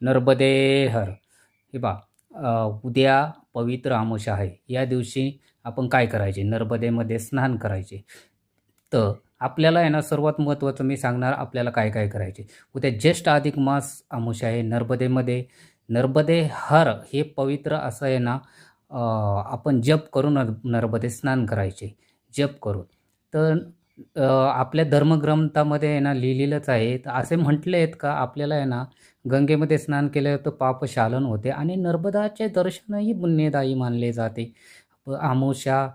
नर्मदे हर. हे पहा, उद्या पवित्र अमावस्या आहे. या दिवशी आपण काय करायचे? नर्मदेमध्ये स्नान करायचे. तर आपल्याला आहे ना, सर्वात महत्त्वाचं मी सांगणार आपल्याला काय काय करायचे. उद्या ज्येष्ठ अधिक मास अमावस्या आहे. नर्मदे हर हे पवित्र असं आहे ना, आपण जप करून नर्मदे स्नान करायचे, जप करून. तर आपल्या धर्मग्रंथामध्ये आहे ना लिहिलेलंच आहे. तर असे म्हटले आहेत का आपल्याला आहे ना, गंगेमध्ये स्नान केलं तर पापशालन होते आणि नर्मदाचे दर्शनही पुण्यदायी मानले जाते. अमावस्या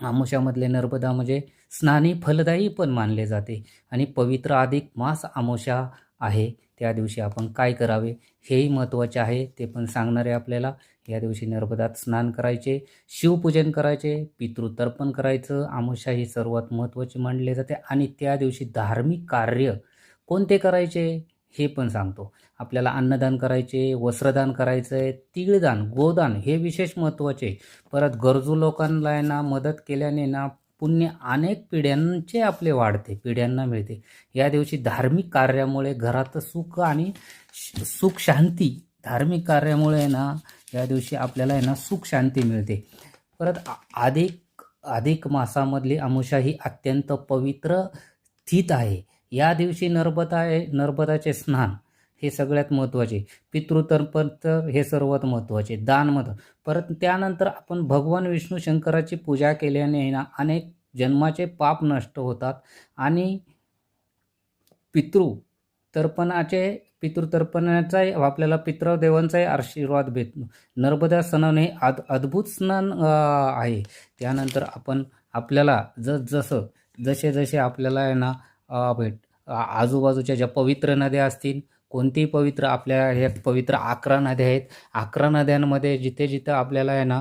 अमावस्यामधले नर्मदा म्हणजे स्नानी फलदायी पण मानले जाते आणि पवित्र अधिक मास अमावस्या आहे. त्या दिवशी आपण काय करावे हेही महत्त्वाचे आहे, ते पण सांगणार आहे आपल्याला. या दिवशी नर्मदात स्नान करायचे, शिवपूजन करायचे, पितृतर्पण करायचं. अमावस्या ही सर्वात महत्त्वाची मानली जाते आणि त्या दिवशी धार्मिक कार्य कोणते करायचे हे पण सांगतो. आपल्याला अन्नदान करायचे, वस्त्रदान करायचं आहे, तिळदान, गोदान हे विशेष महत्त्वाचे. परत गरजू लोकांना आहे ना मदत केल्याने ना पुण्य अनेक पिढ्यांचे आपले वाढते, पिढ्यांना मिळते. या दिवशी धार्मिक कार्यामुळे घरात सुख आणि सुख शांती, धार्मिक कार्यामुळे ना या दिवशी आपल्याला आहे ना सुख शांती मिळते. परत अधिक मासामधली अमावस्या ही अत्यंत पवित्र तिथी आहे. या दिवशी नर्मदाचे स्नान हे सगळ्यात महत्त्वाचे. पितृतर्पण तर हे सर्वात महत्त्वाचे. दानमत परत त्यानंतर आपण भगवान विष्णू शंकराची पूजा केल्याने ना अनेक जन्माचे पाप नष्ट होतात आणि पितृतर्पणाचाही आपल्याला पितृदेवांचाही आशीर्वाद भेटतो. नर्मदा स्नान हे अद्भुत स्नान आहे. त्यानंतर आपल्याला जसे आपल्याला आहे ना आजूबाजूच्या ज्या पवित्र नद्या असतील, कोणतीही पवित्र आपल्या ह्या पवित्र 11 नद्या आहेत. 11 नद्यांमध्ये जिथे आपल्याला आहे ना,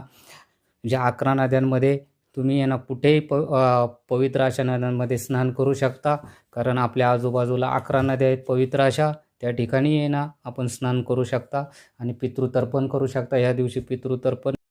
ज्या 11 नद्यांमध्ये तुम्ही आहे ना कुठेही पवित्र अशा नद्यांमध्ये स्नान करू शकता. कारण आपल्या आजूबाजूला 11 नद्या आहेत पवित्र अशा. त्या ठिकाणी आहे ना आपण स्नान करू शकता आणि पितृतर्पण करू शकता. या दिवशी पितृतर्पण